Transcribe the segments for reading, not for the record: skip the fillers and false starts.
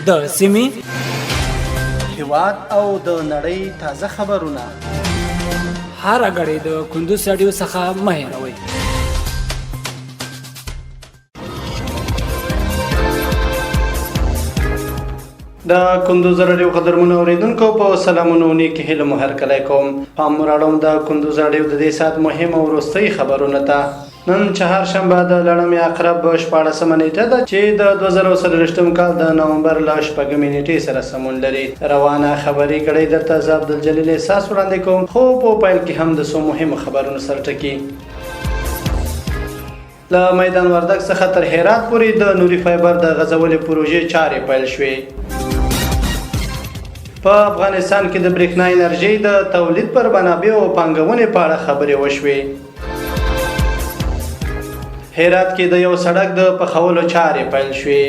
د سیمې هیواد او د نړۍ تازه خبرونه هر غړي د کندوز رادیو څخه مه هېروئ. د کندوز رادیو قدرمنو اوریدونکو په سلامونو نیکی هیله مو هرکلی کوم. پام راړم د کندوز رادیو د دې ساعت مهم او وروستۍ خبرونه ته. نن چهارشنبه د لړمې عقرب 14مه نیټه ده چې د 2023 کال د نومبر ل 8مې نیټې سره سمون لري. روانه خبري کړي درته زه عبدالجلیل احساس وړاندې کوم، خو په پیل کې هم د څو مهمو خبرونو سره ټکي. له میدان وردګ څخه تر هرات پورې د نوري فایبر د غځولې پروژې چارې پیل شوې. په افغانستان کې د برېښنا انرژۍ د تولید پر منابعو او پانګونې په اړه خبرې وشوې. هرات کې د یو سړک د پخولو چارې پیل شوې.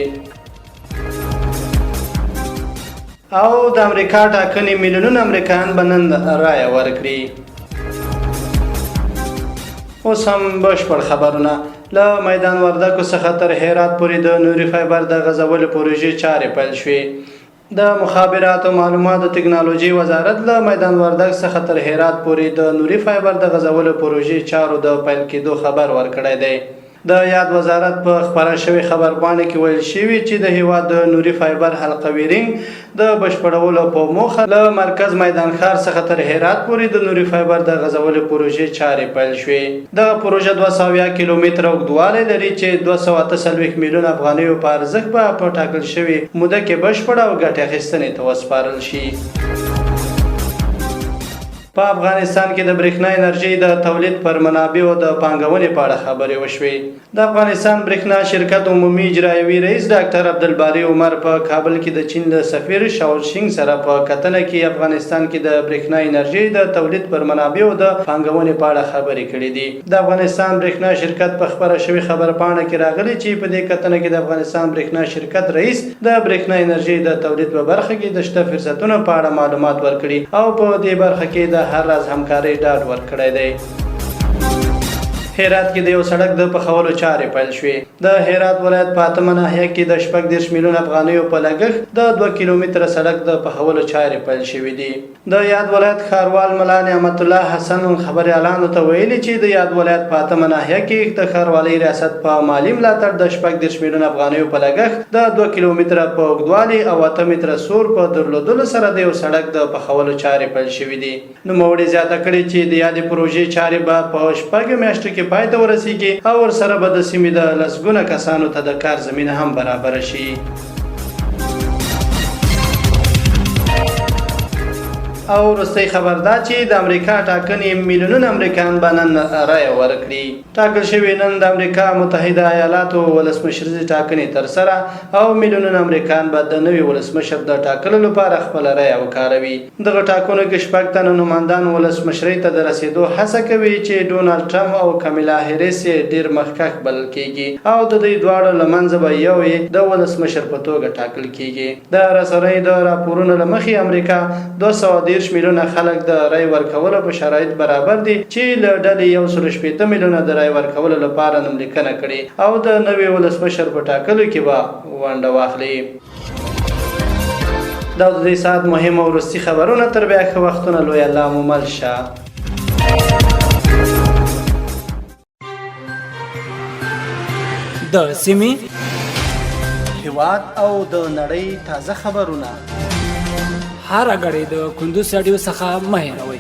او د امریکا ټاکنې میلیونونه امریکایان به نن رایه ورکړي. اوس هم بشپړ خبرونه. له میدان وردګ څخه تر هرات پورې د نوري فایبر د غځولو پروژې چارې پیل شوې. د مخابراتو او معلوماتو تکنالوژي وزارت له میدان وردګ څخه تر هرات پورې د نوري فایبر د غځولو پروژې چارو د پیل کېدو خبر ورکړی دی. د یاد وزارت په خبره شوی خبرپاڼه کې ویل شوی چې د هیواد د نوري فایبر حلقوي رنګ د بشپړولو په موخه له مرکز میدان ښار څخه تر هرات پورې د نوري فایبر د غځولو پروژې چارې پیل شوې. دغه پروژه 200 کیلومتره اوږدوالی لري چې 248 میلیون افغانیو په ارزښت به په ټاکل شوې موده کې بشپړ او ګټې اخیستنې ته وسپارل شي. په افغانستان کې د برېښنا انرژۍ د تولید پر منابعو د پانګونې په اړه خبرې وشوې. د افغانستان برېښنا شرکت عمومي اجرایوي رئیس ډاکټر عبدالباري عمر په کابل کې د چین د سفیر شاوشینګ سره په کتنه کې افغانستان کې د برېښنا انرژۍ د تولید پر منابعو د پانګونې په اړه خبرې کړې دي. د افغانستان برېښنا شرکت په خبره شوی خبرپاڼه کې راغلي چې په دې کتنه کې د افغانستان برېښنا شرکت رئیس د برېښنا انرژۍ د تولید په برخه کې د شته فرصتونو په اړه معلومات ورکړي او په دې برخه کې د هر راز همکاري ډاډ ورکړی دی. هرات کې د یو سړک د پخولو چارې پیل شوې. د هرات ولایت په 8مه ناحیه کې د 14 میلیون افغانیو په لګښت د 2 کیلومتره سړک د پخولو چارې پیل شوې دي. د یاد ولایت ښاروال ملا نعمت الله حسن خبريالانو ته ویلي چې د یاد ولایت په 8مه ناحیه کې د ښاروالۍ ریاست په مالی ملاتړ د 14 میلیون افغانیو په لګښت د 2 کیلومتره په اوږدوالي او 8 متره سور په درلودلو سره د یو سړک د پخولو چارې پیل شوې دي. نوموړي زیاته کړې چې د یادې پروژې چارې به په شپږو میاشتو کې پای ته ورسیږي او ورسره به د سیمې د لسګونه کسانو ته د کار زمینه هم برابره شي. او وروستۍ خبر دا چې د امریکا ټاکنې میلیونونه امریکایان به نن رایه ورکړي. ټاکل شوي نن د امریکا متحده ایالاتو ولسمشرۍ ټاکنې ترسره او میلیونونه امریکایان به د نوي ولسمشر د ټاکلو لپاره خپله رایه وکاروي. دغه ټاکنو کې 6 تنه نمایندان ولسمشرۍ ته د رسېدو هڅه کوي چې ډونالډ ټرمپ او کمیلا هریس ډېر مخکښ بلل کېږي او د دوی دواړو له منځه به یو د ولسمشر په توګه ټاکل کېږي. د رسنیو د راپورونو له مخې امریکا 230 میلیونه خلک د رای ورکولو په شرایط برابر دي چې له ډلې 180 میلیونه د رای ورکولو لپاره نوملیکنه کړي او د نوي ولسمشر په ټاکلو کې به ونډه واخلي. دا د دې ساعت مهم او وروستي خبرونه. تر بیا ښه وختونه لوی الله مو مل شه. د سیمې هیواد او د نړۍ تازه خبرونه هر غړي د کندوز رادیو څخه مه هېروئ.